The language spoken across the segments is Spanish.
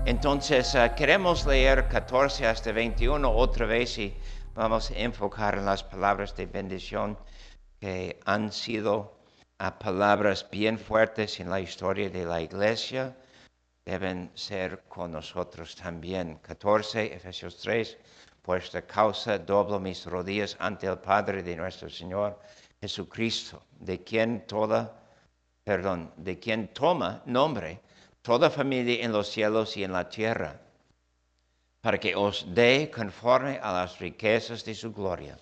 Entonces, queremos leer 14 hasta 21 otra vez y vamos a enfocar en las palabras de bendición que han sido palabras bien fuertes en la historia de la iglesia. Deben ser con nosotros también. 14, Efesios 3. Por esta causa doblo mis rodillas ante el Padre de nuestro Señor Jesucristo, de quien toma nombre toda familia en los cielos y en la tierra, para que os dé conforme a las riquezas de su gloria,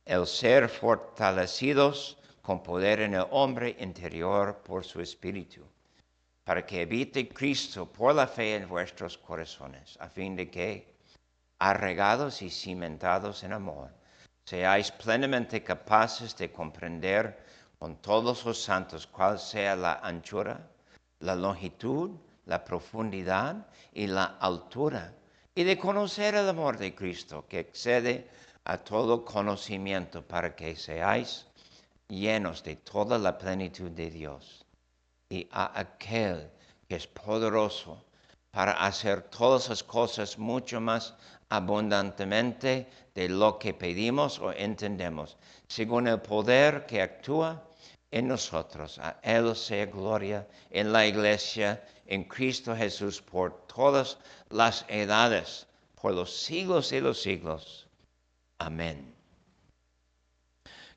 el ser fortalecidos con poder en el hombre interior por su espíritu, para que habite Cristo por la fe en vuestros corazones, a fin de que, arraigados y cimentados en amor, seáis plenamente capaces de comprender con todos los santos cuál sea la anchura, la longitud, la profundidad y la altura, y de conocer el amor de Cristo, que excede a todo conocimiento, para que seáis llenos de toda la plenitud de Dios. Y a aquel que es poderoso para hacer todas las cosas mucho más abundantemente de lo que pedimos o entendemos, según el poder que actúa en nosotros. A Él sea gloria en la iglesia, en Cristo Jesús, por todas las edades, por los siglos de los siglos. Amén.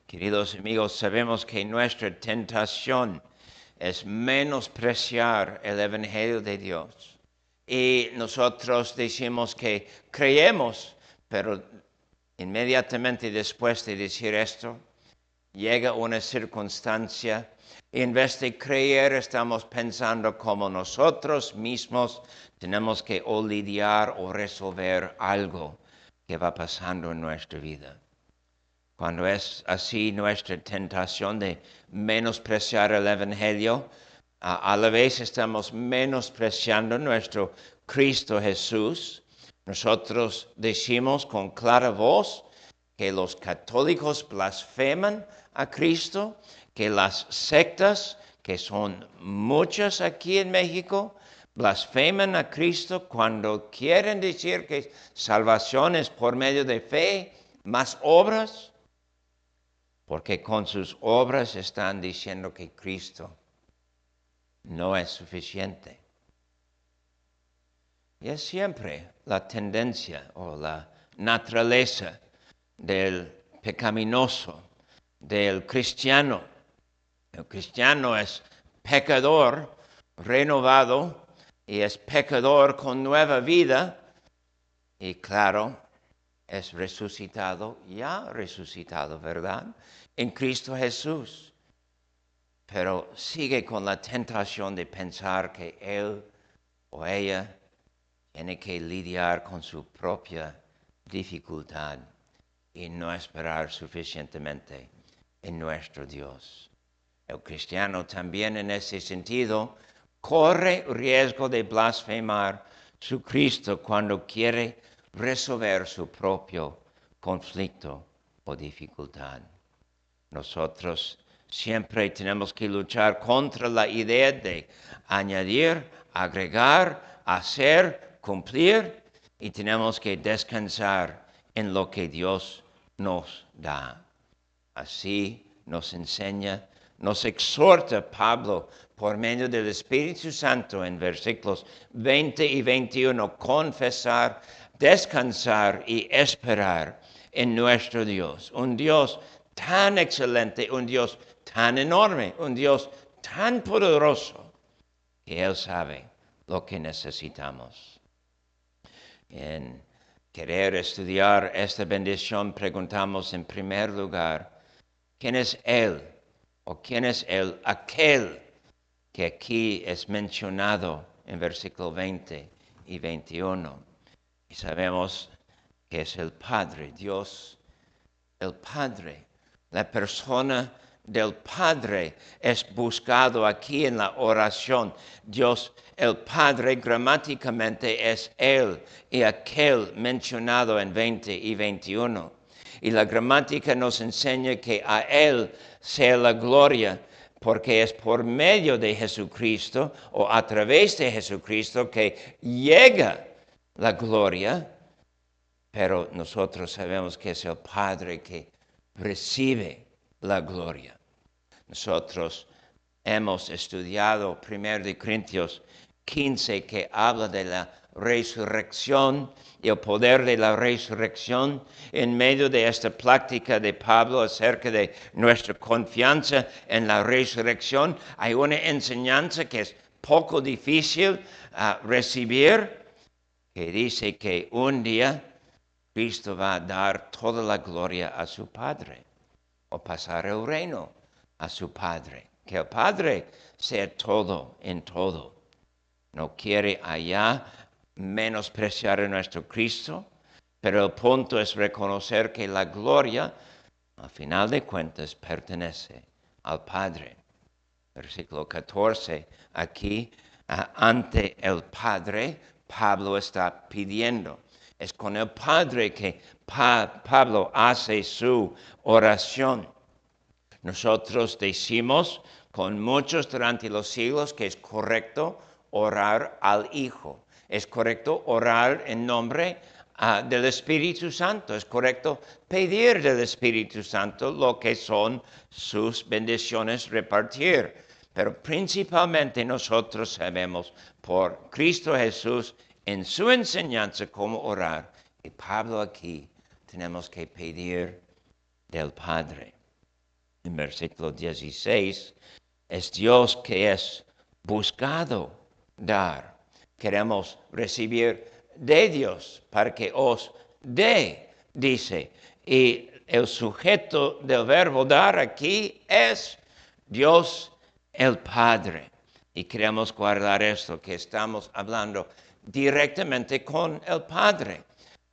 Queridos amigos, sabemos que nuestra tentación es menospreciar el Evangelio de Dios. Y nosotros decimos que creemos, pero inmediatamente después de decir esto, llega una circunstancia y en vez de creer estamos pensando como nosotros mismos tenemos que lidiar o resolver algo que va pasando en nuestra vida. Cuando es así nuestra tentación de menospreciar el Evangelio, a la vez estamos menospreciando nuestro Cristo Jesús. Nosotros decimos con clara voz que los católicos blasfeman a Cristo, que las sectas, que son muchas aquí en México, blasfeman a Cristo cuando quieren decir que salvación es por medio de fe, más obras, porque con sus obras están diciendo que Cristo no es suficiente. Y es siempre la tendencia o la naturaleza del pecaminoso, del cristiano. El cristiano es pecador renovado y es pecador con nueva vida y claro, es resucitado, ya resucitado, ¿verdad? En Cristo Jesús. Pero sigue con la tentación de pensar que él o ella tiene que lidiar con su propia dificultad y no esperar suficientemente en nuestro Dios. El cristiano también en ese sentido corre riesgo de blasfemar su Cristo cuando quiere resolver su propio conflicto o dificultad. Nosotros siempre tenemos que luchar contra la idea de añadir, agregar, hacer, cumplir, y tenemos que descansar en lo que Dios nos da. Así nos enseña, nos exhorta Pablo por medio del Espíritu Santo en versículos 20 y 21, confesar, descansar y esperar en nuestro Dios, un Dios tan excelente, un Dios tan enorme, un Dios tan poderoso, que Él sabe lo que necesitamos. En querer estudiar esta bendición, preguntamos en primer lugar, ¿quién es Él? ¿O quién es aquel que aquí es mencionado en versículo 20 y 21? Y sabemos que es el Padre, Dios, el Padre. La persona del Padre es buscado aquí en la oración. Dios, el Padre, gramáticamente es Él y aquel mencionado en 20 y 21. Y la gramática nos enseña que a Él sea la gloria porque es por medio de Jesucristo o a través de Jesucristo que llega la gloria, pero nosotros sabemos que es el Padre que recibe la gloria. Nosotros hemos estudiado 1 de Corintios 15 que habla de la resurrección y el poder de la resurrección. En medio de esta plática de Pablo acerca de nuestra confianza en la resurrección, hay una enseñanza que es poco difícil recibir, que dice que un día Cristo va a dar toda la gloria a su Padre o pasar el reino a su Padre. Que el Padre sea todo en todo. No quiere allá menospreciar a nuestro Cristo, pero el punto es reconocer que la gloria, al final de cuentas, pertenece al Padre. Versículo 14, aquí, ante el Padre, Pablo está pidiendo. Es con el Padre que Pablo hace su oración. Nosotros decimos con muchos durante los siglos que es correcto orar al Hijo. Es correcto orar en nombre del Espíritu Santo. Es correcto pedir del Espíritu Santo lo que son sus bendiciones repartir. Pero principalmente nosotros sabemos por Cristo Jesús en su enseñanza cómo orar. Y Pablo aquí tenemos que pedir del Padre. En versículo 16, es Dios que es buscado dar. Queremos recibir de Dios para que os dé, dice. Y el sujeto del verbo dar aquí es Dios el Padre. Y queremos guardar esto, que estamos hablando directamente con el Padre.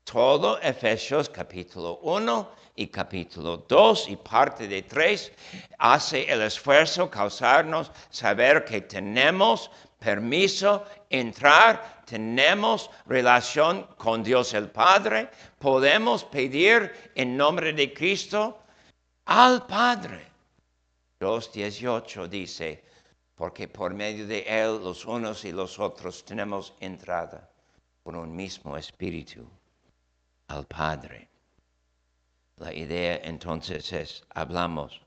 Todo Efesios capítulo 1 y capítulo 2 y parte de 3 hace el esfuerzo causarnos saber que tenemos permiso entrar, tenemos relación con Dios el Padre, podemos pedir en nombre de Cristo al Padre. 2:18 dice, porque por medio de Él los unos y los otros tenemos entrada por un mismo espíritu al Padre. La idea entonces es, hablamos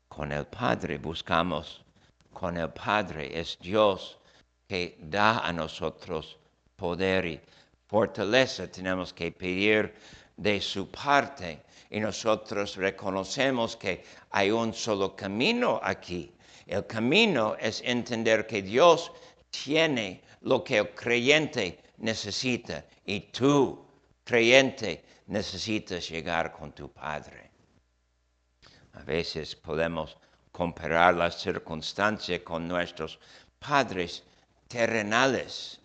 con el Padre, buscamos con el Padre. Es Dios que da a nosotros poder y fortaleza. Tenemos que pedir de su parte y nosotros reconocemos que hay un solo camino aquí. El camino es entender que Dios tiene lo que el creyente necesita y tú, creyente, necesitas llegar con tu Padre. A veces podemos comparar las circunstancias con nuestros padres terrenales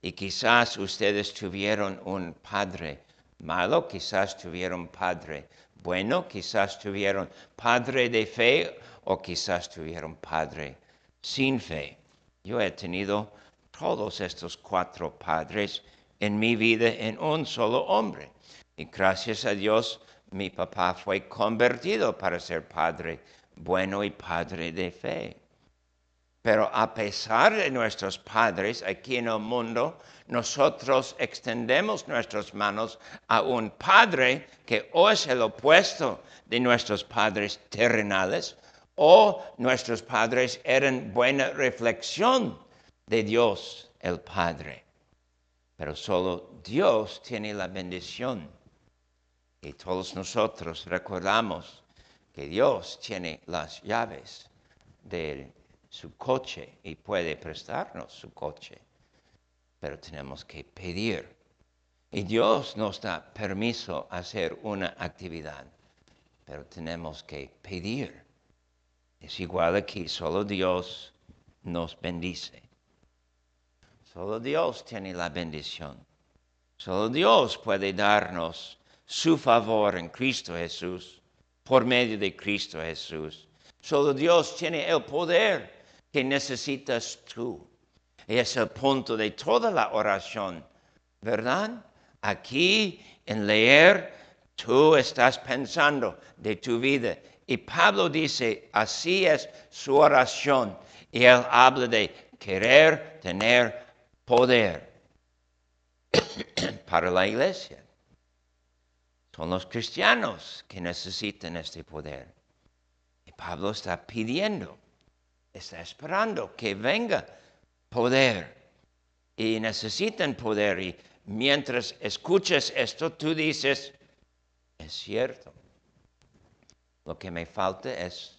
y quizás ustedes tuvieron un padre malo, quizás tuvieron padre bueno, quizás tuvieron padre de fe o quizás tuvieron padre sin fe. Yo he tenido todos estos 4 padres en mi vida en un solo hombre. Y gracias a Dios, mi papá fue convertido para ser padre bueno y padre de fe. Pero a pesar de nuestros padres aquí en el mundo, nosotros extendemos nuestras manos a un padre que o es el opuesto de nuestros padres terrenales o nuestros padres eran buena reflexión de Dios el Padre. Pero solo Dios tiene la bendición. Y todos nosotros recordamos que Dios tiene las llaves de su coche y puede prestarnos su coche. Pero tenemos que pedir. Y Dios nos da permiso a hacer una actividad. Pero tenemos que pedir. Es igual aquí, solo Dios nos bendice. Solo Dios tiene la bendición. Solo Dios puede darnos su favor en Cristo Jesús, por medio de Cristo Jesús. Solo Dios tiene el poder que necesitas tú. Y es el punto de toda la oración, ¿verdad? Aquí en leer, tú estás pensando de tu vida Y Pablo dice, así es su oración. Y él habla de querer tener poder para la iglesia. Son los cristianos que necesitan este poder. Y Pablo está pidiendo, está esperando que venga poder. Y necesitan poder. Y mientras escuchas esto, tú dices, es cierto. Lo que me falta es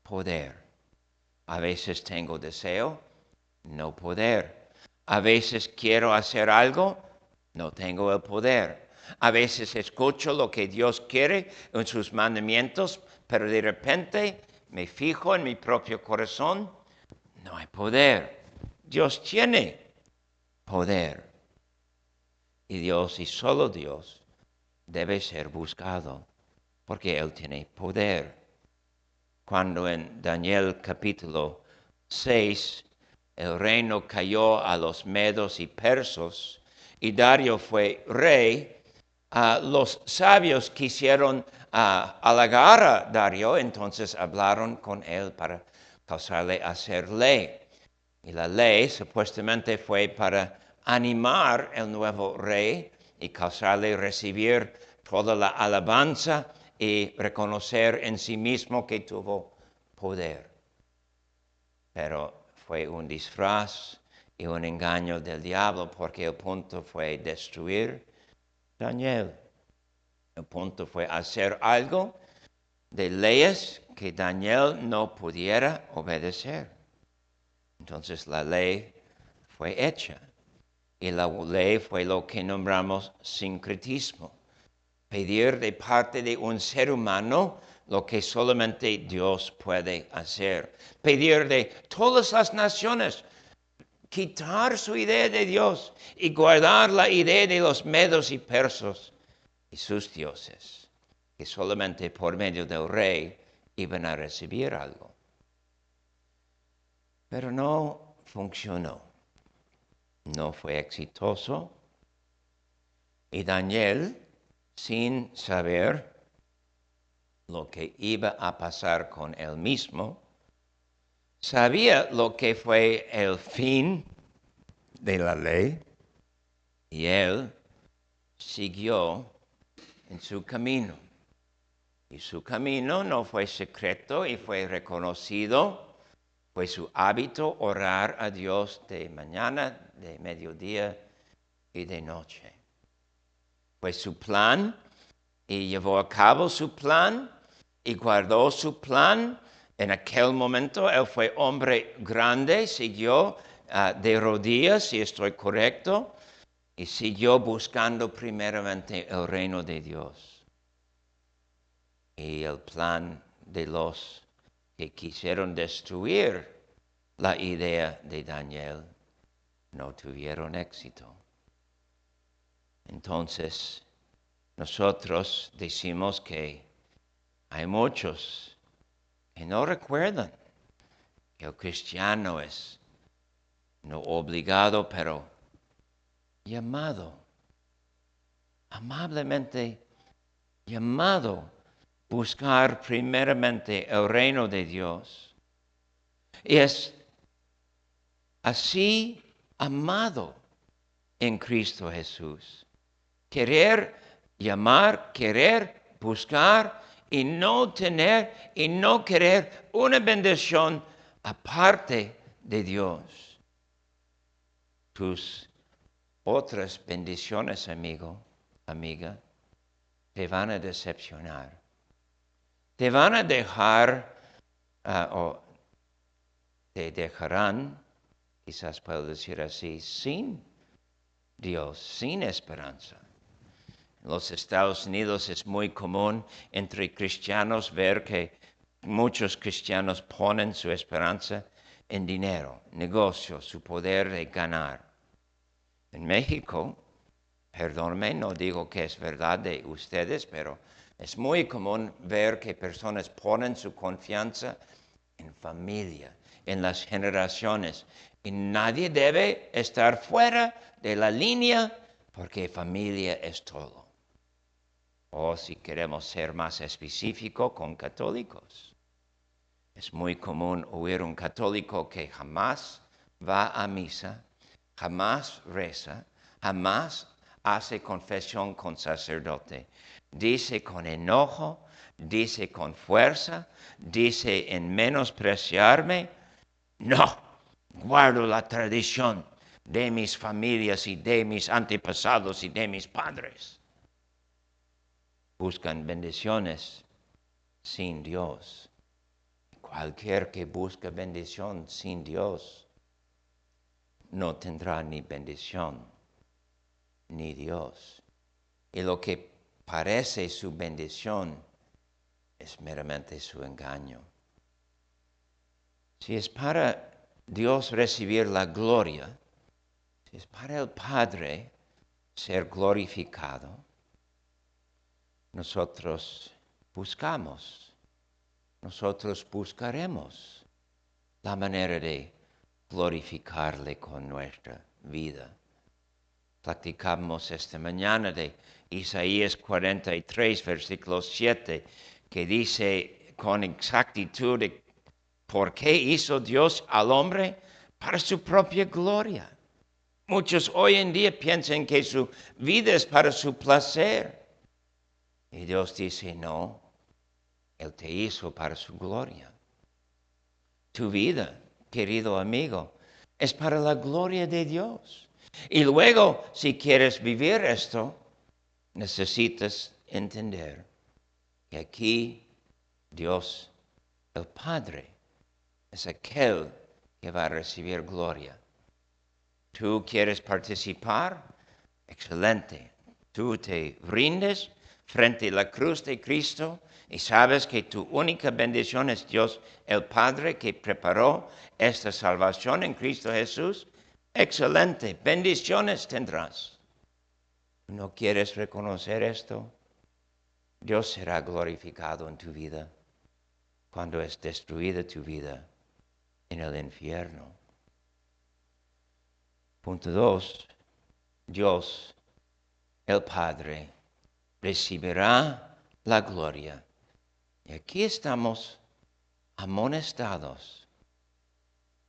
poder. A veces tengo deseo, no poder. A veces quiero hacer algo, no tengo el poder. A veces escucho lo que Dios quiere en sus mandamientos, pero de repente me fijo en mi propio corazón, no hay poder. Dios tiene poder. Y Dios, y solo Dios, debe ser buscado, porque Él tiene poder. Cuando en Daniel capítulo 6 el reino cayó a los medos y persos y Darío fue rey, los sabios quisieron halagar a Darío, entonces hablaron con él para causarle a hacer ley. Y la ley supuestamente fue para animar al nuevo rey y causarle recibir toda la alabanza y reconocer en sí mismo que tuvo poder. Pero fue un disfraz y un engaño del diablo porque el punto fue destruir Daniel. El punto fue hacer algo de leyes que Daniel no pudiera obedecer. Entonces la ley fue hecha y la ley fue lo que nombramos sincretismo. Pedir de parte de un ser humano lo que solamente Dios puede hacer. Pedir de todas las naciones, quitar su idea de Dios y guardar la idea de los medos y persos y sus dioses, que solamente por medio del rey iban a recibir algo. Pero no funcionó, no fue exitoso. Y Daniel, sin saber lo que iba a pasar con él mismo, sabía lo que fue el fin de la ley y él siguió en su camino. Y su camino no fue secreto y fue reconocido. Fue su hábito orar a Dios de mañana, de mediodía y de noche. Fue su plan y llevó a cabo su plan y guardó su plan. En aquel momento él fue hombre grande, siguió de rodillas, si estoy correcto, y siguió buscando primeramente el reino de Dios. Y el plan de los que quisieron destruir la idea de Daniel no tuvieron éxito. Entonces, nosotros decimos que hay muchos que no recuerdan que el cristiano es no obligado, pero llamado, amablemente llamado, buscar primeramente el reino de Dios. Y es así amado en Cristo Jesús. Querer llamar, querer buscar y no tener y no querer una bendición aparte de Dios. Tus otras bendiciones, amigo, amiga, te van a decepcionar. Te van a dejar o te dejarán, quizás puedo decir así, sin Dios, sin esperanza. En los Estados Unidos es muy común entre cristianos ver que muchos cristianos ponen su esperanza en dinero, negocio, su poder de ganar. En México, perdónenme, no digo que es verdad de ustedes, pero es muy común ver que personas ponen su confianza en familia, en las generaciones. Y nadie debe estar fuera de la línea porque familia es todo. O si queremos ser más específico, con católicos. Es muy común oír un católico que jamás va a misa, jamás reza, jamás hace confesión con sacerdote. Dice con enojo, dice con fuerza, dice en menospreciarme. No, guardo la tradición de mis familias y de mis antepasados y de mis padres. Buscan bendiciones sin Dios. Cualquier que busque bendición sin Dios no tendrá ni bendición ni Dios. Y lo que parece su bendición es meramente su engaño. Si es para Dios recibir la gloria, si es para el Padre ser glorificado, nosotros buscaremos la manera de glorificarle con nuestra vida. Platicamos esta mañana de Isaías 43, versículo 7, que dice con exactitud de por qué hizo Dios al hombre para su propia gloria. Muchos hoy en día piensan que su vida es para su placer. Y Dios dice, no, Él te hizo para su gloria. Tu vida, querido amigo, es para la gloria de Dios. Y luego, si quieres vivir esto, necesitas entender que aquí Dios, el Padre, es aquel que va a recibir gloria. ¿Tú quieres participar? Excelente. Tú te rindes frente a la cruz de Cristo y sabes que tu única bendición es Dios, el Padre, que preparó esta salvación en Cristo Jesús. Excelente. Bendiciones tendrás. ¿No quieres reconocer esto? Dios será glorificado en tu vida cuando es destruida tu vida en el infierno. Punto 2. Dios, el Padre, recibirá la gloria. Y aquí estamos amonestados,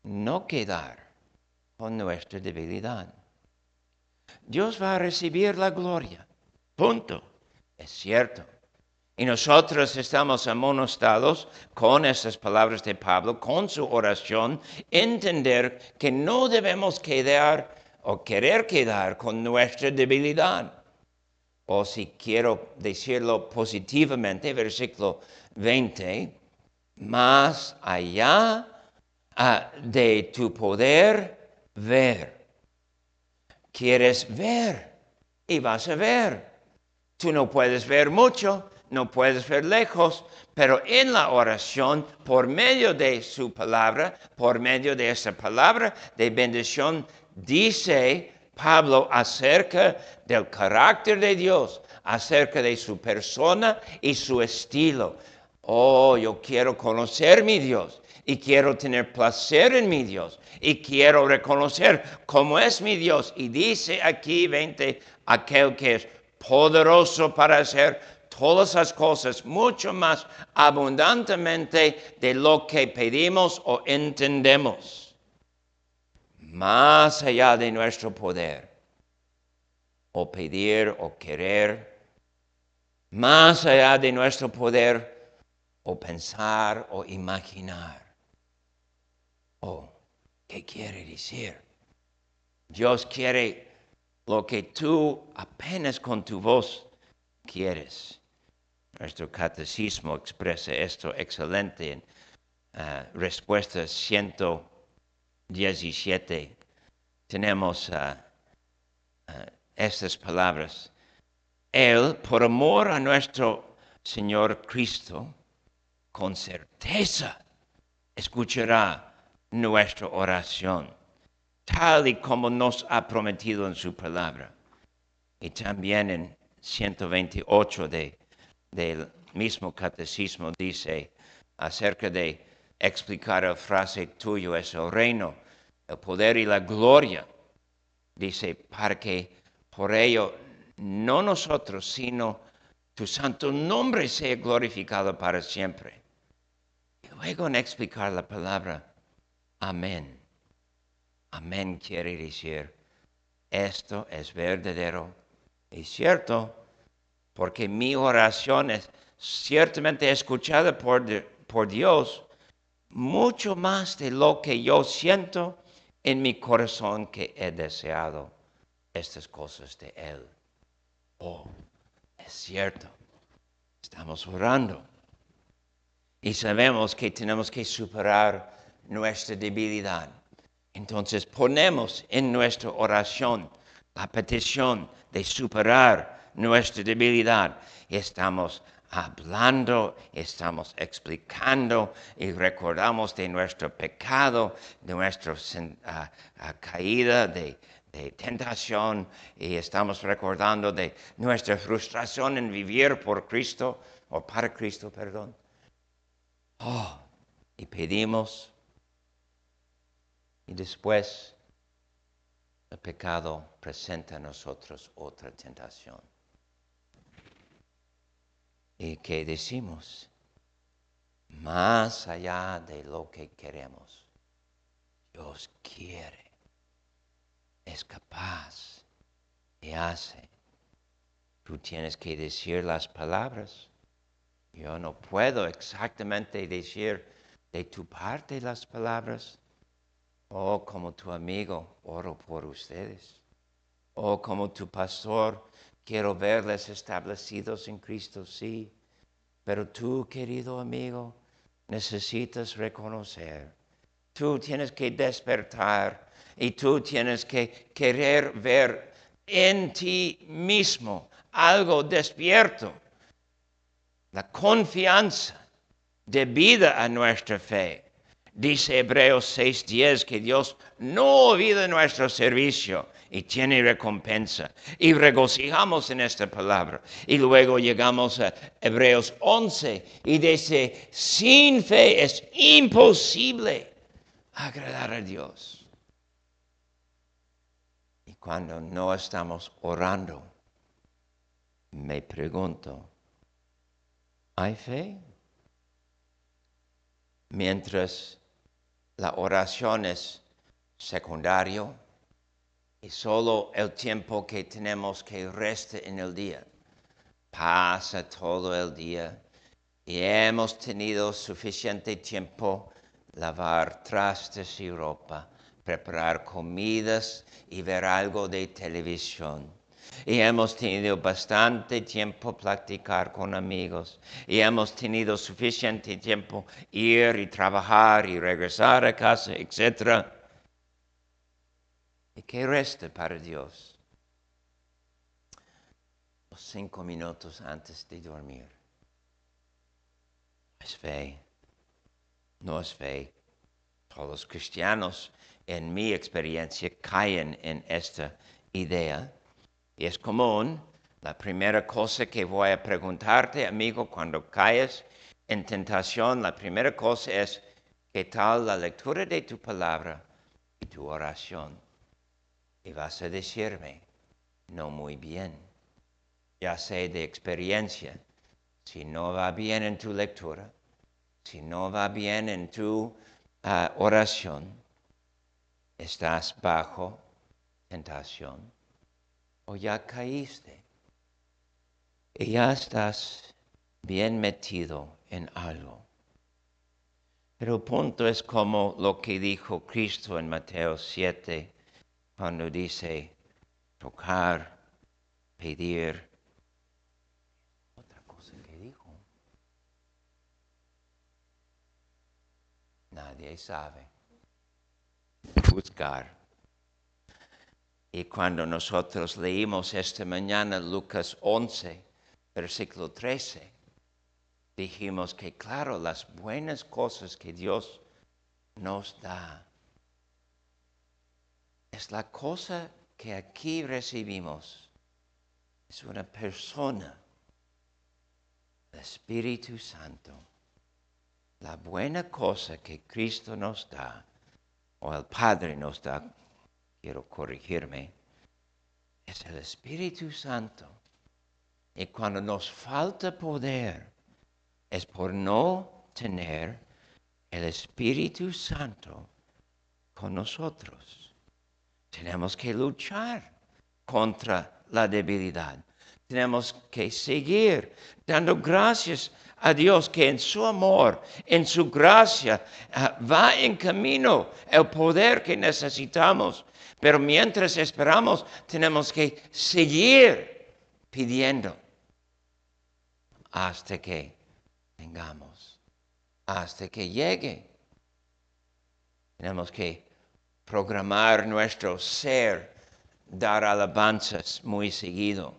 no quedar con nuestra debilidad. Dios va a recibir la gloria. Punto. Es cierto. Y nosotros estamos amonestados con estas palabras de Pablo, con su oración, entender que no debemos quedar o querer quedar con nuestra debilidad. O si quiero decirlo positivamente, versículo 20, más allá de tu poder ver. Quieres ver y vas a ver. Tú no puedes ver mucho, no puedes ver lejos, pero en la oración, por medio de su palabra, por medio de esa palabra de bendición, dice Pablo acerca del carácter de Dios, acerca de su persona y su estilo. Oh, yo quiero conocer mi Dios y quiero tener placer en mi Dios y quiero reconocer cómo es mi Dios. Y dice aquí 20, aquel que es poderoso para hacer todas las cosas mucho más abundantemente de lo que pedimos o entendemos, más allá de nuestro poder, o pedir o querer, más allá de nuestro poder, o pensar o imaginar. Oh, ¿qué quiere decir? Dios quiere lo que tú apenas con tu voz quieres. Nuestro catecismo expresa esto excelente en respuesta 117. Tenemos estas palabras. Él, por amor a nuestro Señor Cristo, con certeza escuchará nuestra oración, tal y como nos ha prometido en su palabra. Y también en 128 del mismo catecismo dice acerca de explicar la frase tuyo es el reino, el poder y la gloria. Dice, para que por ello no nosotros, sino Tu santo nombre sea glorificado para siempre. Y luego en explicar la palabra amén. Amén quiere decir, esto es verdadero y cierto, porque mi oración es ciertamente escuchada por Dios, mucho más de lo que yo siento en mi corazón que he deseado estas cosas de Él. Oh, es cierto, estamos orando y sabemos que tenemos que superar nuestra debilidad. Entonces ponemos en nuestra oración la petición de superar nuestra debilidad. Estamos hablando, estamos explicando y recordamos de nuestro pecado, de nuestra caída, de tentación, y estamos recordando de nuestra frustración en vivir por Cristo, o para Cristo, perdón. Oh, y pedimos, y después el pecado presenta a nosotros otra tentación. ¿Y qué decimos? Más allá de lo que queremos, Dios quiere, es capaz y hace. Tú tienes que decir las palabras. Yo no puedo exactamente decir de tu parte las palabras. Oh, como tu amigo, oro por ustedes. Oh, como tu pastor, quiero verles establecidos en Cristo, sí. Pero tú, querido amigo, necesitas reconocer. Tú tienes que despertar y tú tienes que querer ver en ti mismo algo despierto. La confianza debida a nuestra fe. Dice Hebreos 6:10 que Dios no olvida nuestro servicio y tiene recompensa. Y regocijamos en esta palabra. Y luego llegamos a Hebreos 11 y dice, sin fe es imposible agradar a Dios. Y cuando no estamos orando, me pregunto, ¿hay fe? Mientras la oración es secundario y solo el tiempo que tenemos que resta en el día. Pasa todo el día y hemos tenido suficiente tiempo lavar trastes y ropa, preparar comidas y ver algo de televisión. Y hemos tenido bastante tiempo platicar con amigos. Y hemos tenido suficiente tiempo ir y trabajar y regresar a casa, etc. ¿Y qué resta para Dios? Los 5 minutos antes de dormir. Es fe. No es fe. Todos los cristianos, en mi experiencia, caen en esta idea. Y es común. La primera cosa que voy a preguntarte, amigo, cuando caes en tentación, la primera cosa es, ¿qué tal la lectura de tu palabra y tu oración? Y vas a decirme, no muy bien. Ya sé de experiencia, si no va bien en tu lectura, si no va bien en tu oración, estás bajo tentación o ya caíste y ya estás bien metido en algo. Pero el punto es como lo que dijo Cristo en Mateo 7, cuando dice tocar, pedir. Otra cosa que dijo. Nadie sabe. Buscar. Y cuando nosotros leímos esta mañana Lucas 11, versículo 13, dijimos que claro, las buenas cosas que Dios nos da es la cosa que aquí recibimos. Es una persona, el Espíritu Santo. La buena cosa que Cristo nos da, o el Padre nos da, quiero corregirme, es el Espíritu Santo. Y cuando nos falta poder, es por no tener el Espíritu Santo con nosotros. Tenemos que luchar contra la debilidad. Tenemos que seguir dando gracias a Dios que en su amor, en su gracia, va en camino el poder que necesitamos. Pero mientras esperamos, tenemos que seguir pidiendo hasta que tengamos, hasta que llegue. Tenemos que programar nuestro ser, dar alabanzas muy seguido,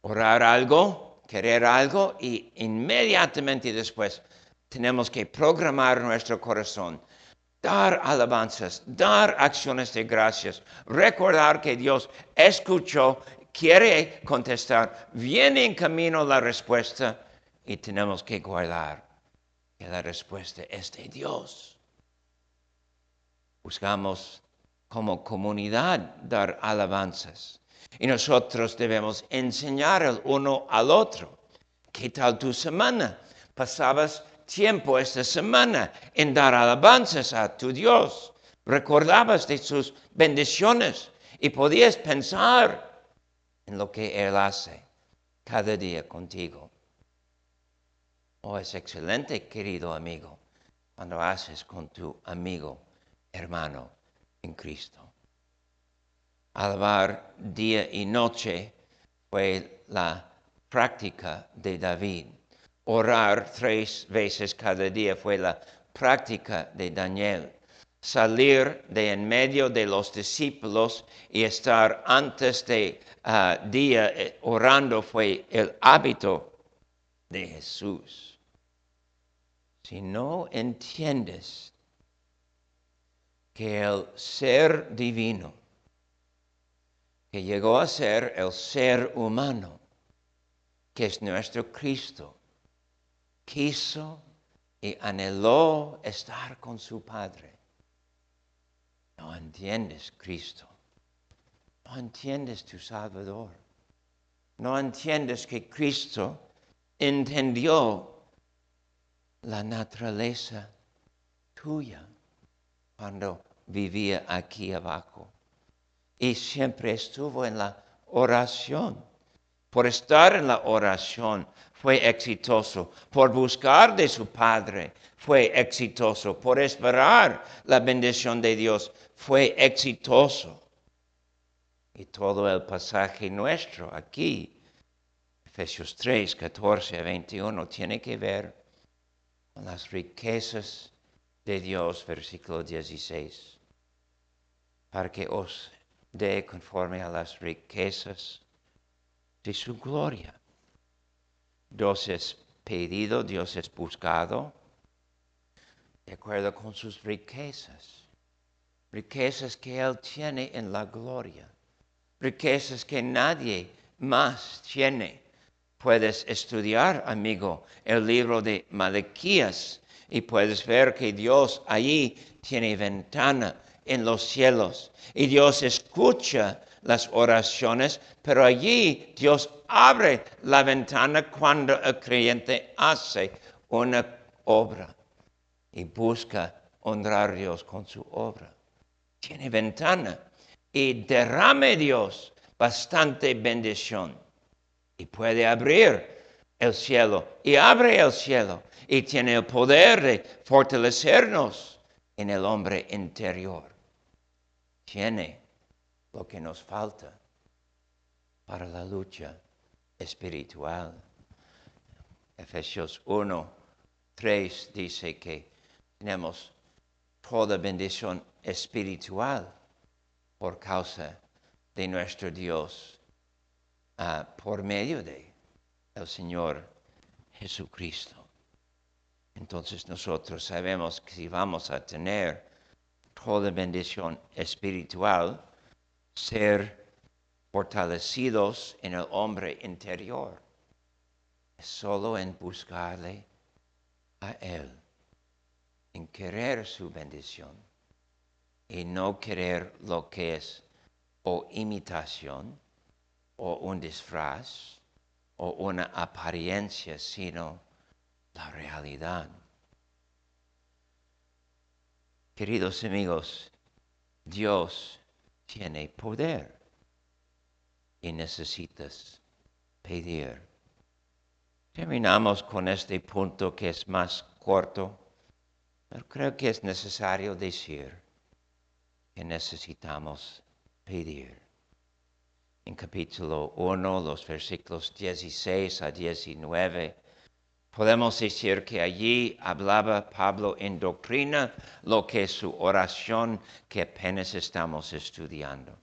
orar algo, querer algo y inmediatamente después tenemos que programar nuestro corazón, dar alabanzas, dar acciones de gracias, recordar que Dios escuchó, quiere contestar, viene en camino la respuesta y tenemos que guardar que la respuesta es de Dios. Buscamos como comunidad dar alabanzas. Y nosotros debemos enseñar el uno al otro. ¿Qué tal tu semana? ¿Pasabas tiempo esta semana en dar alabanzas a tu Dios? ¿Recordabas de sus bendiciones? Y podías pensar en lo que Él hace cada día contigo. Oh, es excelente, querido amigo, cuando haces con tu amigo, hermano en Cristo. Alabar día y noche fue la práctica de David. Orar 3 veces cada día fue la práctica de Daniel. Salir de en medio de los discípulos y estar antes de día orando fue el hábito de Jesús. Si no entiendes que el ser divino, que llegó a ser el ser humano, que es nuestro Cristo, quiso y anheló estar con su Padre. No entiendes Cristo, no entiendes tu Salvador, no entiendes que Cristo entendió la naturaleza tuya cuando vivía aquí abajo. Y siempre estuvo en la oración. Por estar en la oración fue exitoso. Por buscar de su Padre fue exitoso. Por esperar la bendición de Dios fue exitoso. Y todo el pasaje nuestro aquí, Efesios 3, 14 a 21, tiene que ver con las riquezas de Dios, versículo 16. Para que os dé conforme a las riquezas de su gloria. Dios es pedido, Dios es buscado, de acuerdo con sus riquezas. Riquezas que Él tiene en la gloria. Riquezas que nadie más tiene. Puedes estudiar, amigo, el libro de Malaquías y puedes ver que Dios allí tiene ventana en los cielos. Y Dios escucha las oraciones, pero allí Dios abre la ventana cuando el creyente hace una obra y busca honrar a Dios con su obra. Tiene ventana y derrame Dios bastante bendición y puede abrir el cielo y abre el cielo y tiene el poder de fortalecernos en el hombre interior. Tiene lo que nos falta para la lucha espiritual. Efesios 1, 3 dice que tenemos toda bendición espiritual por causa de nuestro Dios, por medio de el Señor Jesucristo. Entonces nosotros sabemos que si vamos a tener toda bendición espiritual, ser fortalecidos en el hombre interior, es solo en buscarle a Él, en querer su bendición y no querer lo que es o imitación o un disfraz o una apariencia, sino la realidad. Queridos amigos, Dios tiene poder y necesitas pedir. Terminamos con este punto que es más corto, pero creo que es necesario decir que necesitamos pedir. En capítulo 1, los versículos 16 a 19, podemos decir que allí hablaba Pablo en doctrina, lo que es su oración que apenas estamos estudiando.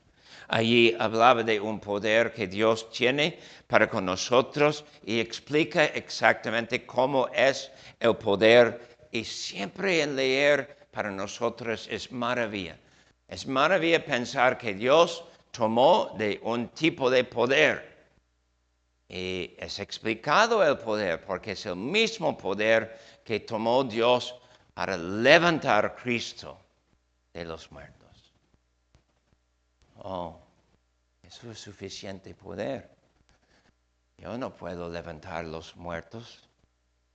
Allí hablaba de un poder que Dios tiene para con nosotros y explica exactamente cómo es el poder. Y siempre en leer para nosotros es maravilla. Es maravilla pensar que Dios tomó de un tipo de poder. Y es explicado el poder porque es el mismo poder que tomó Dios para levantar a Cristo de los muertos. Oh, eso es suficiente poder. Yo no puedo levantar los muertos,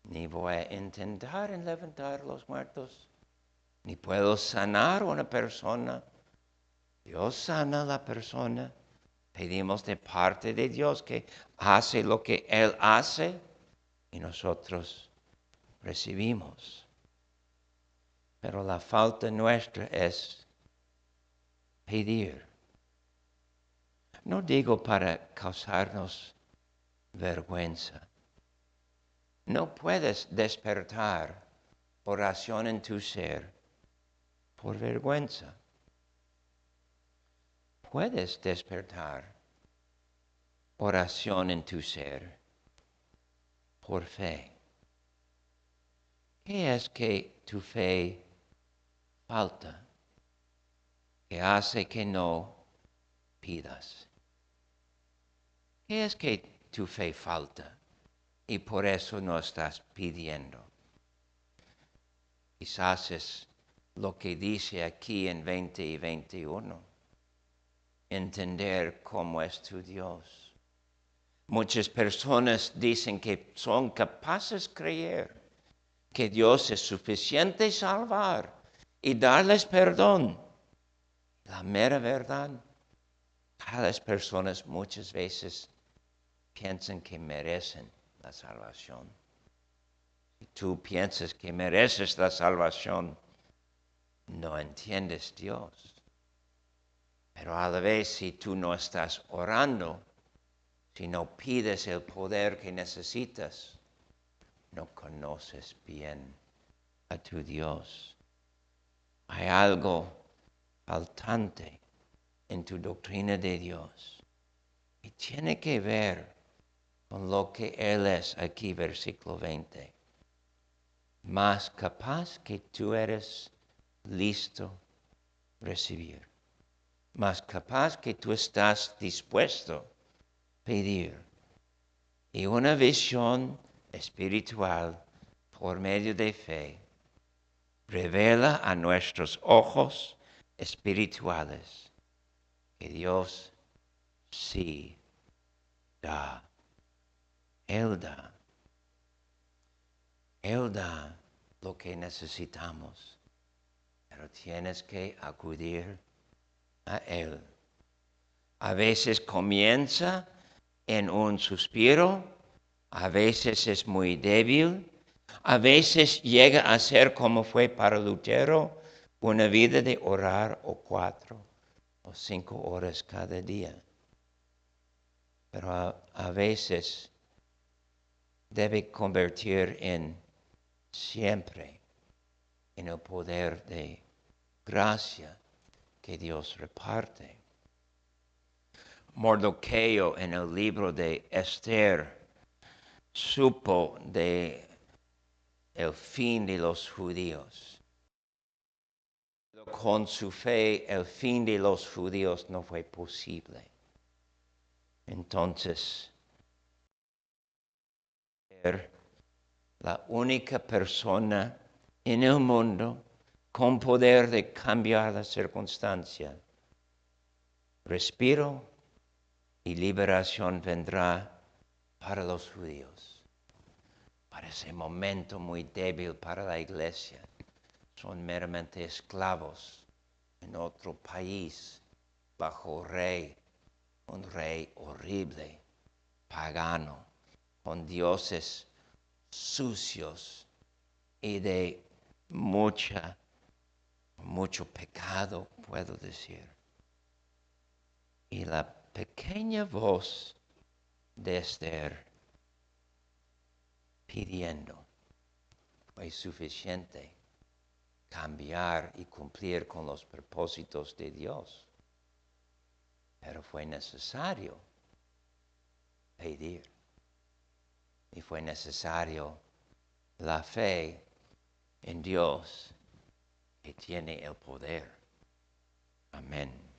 ni voy a intentar levantar los muertos, ni puedo sanar a una persona. Dios sana a la persona. Pedimos de parte de Dios que hace lo que Él hace y nosotros recibimos. Pero la falta nuestra es pedir. No digo para causarnos vergüenza. No puedes despertar oración en tu ser por vergüenza. Puedes despertar oración en tu ser por fe. ¿Qué es que tu fe falta? Que hace que no pidas. ¿Qué es que tu fe falta? Y por eso no estás pidiendo. Quizás es lo que dice aquí en 20 y 21. Entender cómo es tu Dios. Muchas personas dicen que son capaces de creer que Dios es suficiente salvar y darles perdón. La mera verdad, tales personas muchas veces piensan que merecen la salvación. Si tú piensas que mereces la salvación, no entiendes Dios. Pero a la vez, si tú no estás orando, si no pides el poder que necesitas, no conoces bien a tu Dios. Hay algo faltante en tu doctrina de Dios y tiene que ver con lo que Él es aquí, versículo 20. Más capaz que tú eres listo a recibir. Más capaz que tú estás dispuesto a pedir. Y una visión espiritual por medio de fe revela a nuestros ojos espirituales que Dios sí da. Él da. Él da lo que necesitamos, pero tienes que acudir a Él. A veces comienza en un suspiro, a veces es muy débil, a veces llega a ser como fue para Lutero, una vida de orar o 4 o 5 horas cada día. Pero a veces debe convertir en siempre en el poder de gracia que Dios reparte. Mardoqueo en el libro de Esther supo de el fin de los judíos. Con su fe el fin de los judíos no fue posible. Entonces, la única persona en el mundo con poder de cambiar la circunstancia. Respiro y liberación vendrá para los judíos, para ese momento muy débil para la iglesia. Son meramente esclavos en otro país, bajo un rey horrible, pagano, con dioses sucios y de mucho pecado, puedo decir. Y la pequeña voz de Esther pidiendo fue suficiente cambiar y cumplir con los propósitos de Dios. Pero fue necesario pedir. Y fue necesario la fe en Dios que tiene el poder. Amén.